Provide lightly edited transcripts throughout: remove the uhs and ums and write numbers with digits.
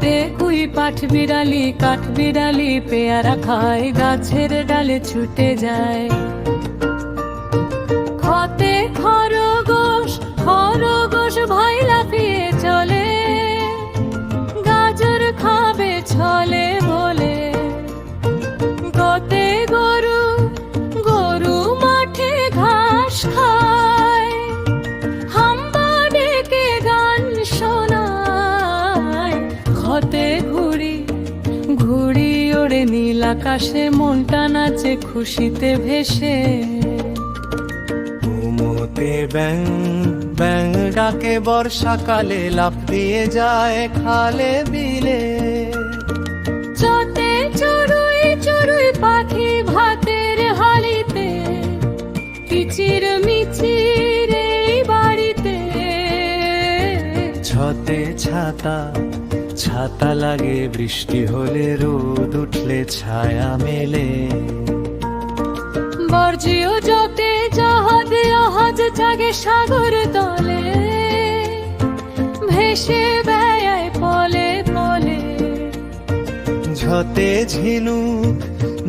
রাতে কুই পাঠ বিড়ালি কাঠ বিড়ালি পেয়ারা খায়, গাছের ডালে ছুটে যায়। খতে খরগোশ খরগোশ ভয় লাফিয়ে চলে, গাজর খাবে ছলে বলে। গতে গরু গরু মাঠে ঘাস খায়, হাম্বা ডেকে গান শোনায়। খতে ঘুড়ি ঘুড়ি ওড়ে নীল আকাশে, মনটা নাচে খুশিতে ভেসে। ঘুমোতে ব্যাং ব্যাং ডাকে বর্ষাকালে, লাফ দিয়ে যায় খালে বিলে। চতে চড়ুই চড়ুই পাখি ভাতের হালিতে, কিচির মিচির এই বাড়িতে। ছতে ছাতা ছাতা লাগে, বৃষ্টি হলে রোদ উঠলে ছায়া মেলে। বর্জ্য জতে জাহাজ জাহাজ জাগে সাগর তলে, ভেসে বেড়ায় পলে পলে। ঝতে ঝিনুক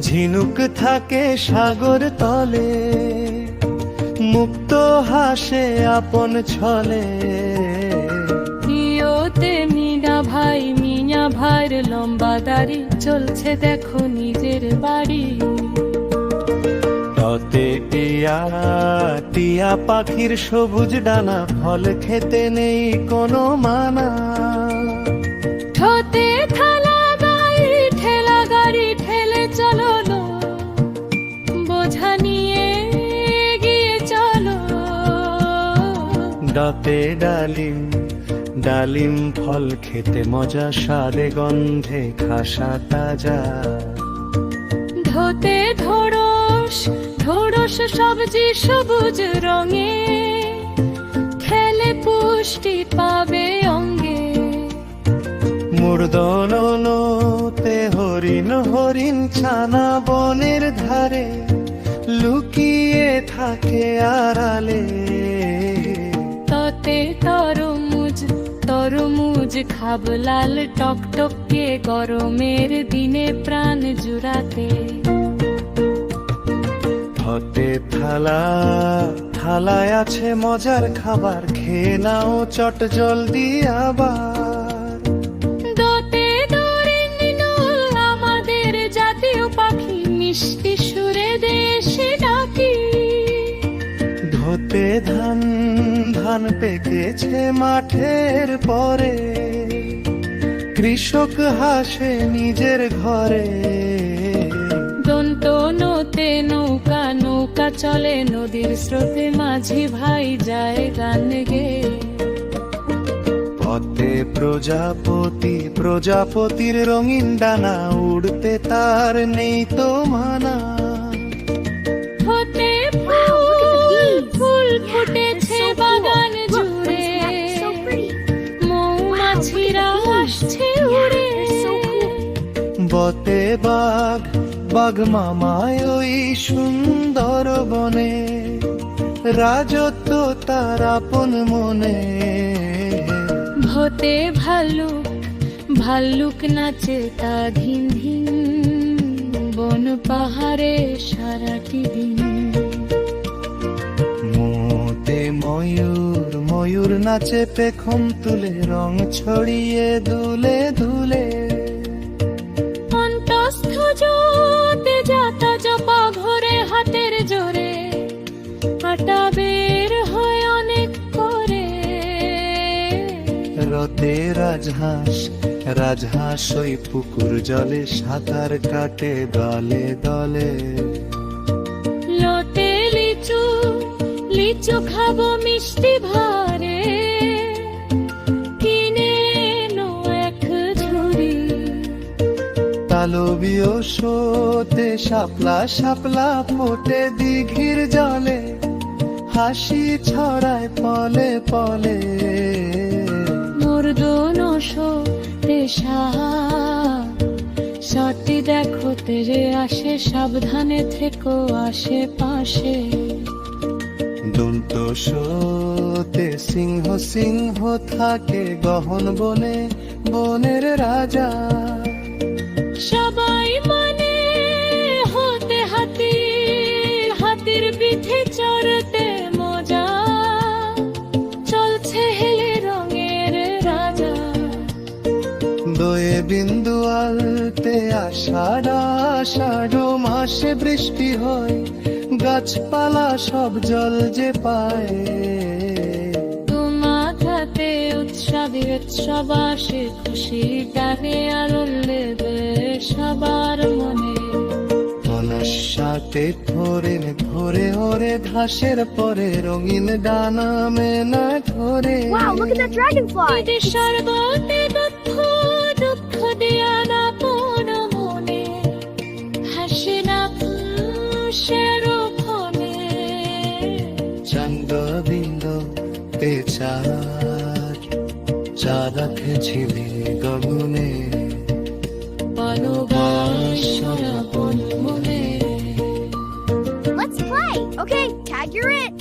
ঝিনুক থাকে সাগর তলে, মুক্ত হাসে আপন ছলে। ইয়োতে মিনা ভাইয়ের লম্বা দাড়ি, চলছে দেখো নিজের বাড়ি। ততে টিয়া টিয়া পাখির সবুজ ডানা, ফল খেতে নেই কোনো মানা। ঠোঁতে ঠেলা গাড়ি ঠেলে চলো লো, বোঝা নিয়ে গিয়ে চলো। ডাতে ডালিম ডালিম ফল খেতে মজা, স্বাদে গন্ধে খাসা তাজা। ধোতে ঢোড়স ঢোড়স সবজি সবুজ রঙে, খেলে পুষ্টি পাবে অঙ্গে। মূর্ধন্যতে হরিণ হরিণ ছানা, বনের ধারে লুকিয়ে থাকে আড়ালে। ততে তরমুজ তরমুজ খাব লাল টকটকে, গরমের দিনে প্রাণ জুড়াতে। হতে থালা থালায় আছে মজার খাবার, খেয়ে নাও চট জলদি আবার। দোতে দোরেনি নুল আমাদের জাতীয় পাখি, মিষ্টি সুরে দেশে ডাকি। ধোতে ধান ধান পেকেছে মাঠের পরে, কৃষক হাসে নিজের ঘরে। দন্ত নতে নৌকা নৌকা চলে নদীর স্রোতে, মাঝি ভাই যায় গান গে। পথে প্রজাপতি প্রজাপতির রঙিন ডানা, উড়তে তার নেই তো মানা। হতে ফুল ফুল ফুটেছে বাগান জুড়ে, মৌমাছিরা আসছে উড়ে। বতে বাঘ বাঘ মামায় ওই সুন্দর বনে, রাজত্ব তার আপন মনে। ভোতে ভাল্লুক ভাল্লুক নাচে তা ধিন ধিন, বন পাহাড়ে সারাটি দিন। মোতে ময়ূর ময়ূর নাচে পেখম তুলে, রং ছড়িয়ে দুলে দুলে। অন্তস্থ জোতে যাতা জপা ঘরে হাতের জোরে, কাটা বের হয় অনেক করে। রতে রাজহাঁস রাজহাঁস ওই পুকুর জলে, সাঁতার কাটে দলে দলে। লোতে লিচু লিচু খাবো মিষ্টি ভারে, কিনে নো এক ঝুড়ি। তালবীয় সোতে শাপলা শাপলা ফোটে দিঘির জলে, হাসি ছড়ায় পলে পলে। মর্দনশো তেষা সটি দেখো তেরে আসে, সাবধানে থেকো আশেপাশে। দুলতো সোতে সিংহ সিংহ থাকে গহন বনে, বনের রাজা। সবাই মানে হতে হাতি, হাতির পিঠে চড়তে মজা, চলছে হেলে রঙের রাজা। দয়ে বিন্দু আলতে আষাঢ় আষাঢ় মাসে বৃষ্টি হয়, গাছপালা সব জল যে পায়। মাথাতে উৎসবের উৎসব আসে, খুশি টানে আনন্দে সবার মনে। সাথে ধরে ধরে ওরে ঘাসের পরে রঙিন ডানা মেনা ধরে। Wow, look at that dragonfly! ঈদের শরবতে দুঃখ দুঃখ দিয়া না কোন মনে, হাসে না সেরো ফোনে। চন্দ বিন্দু পেচার চাঁদ রেখেছিলি গগনে, ভালোবাসার আপন মনে। Let's play! Okay, tag you're it!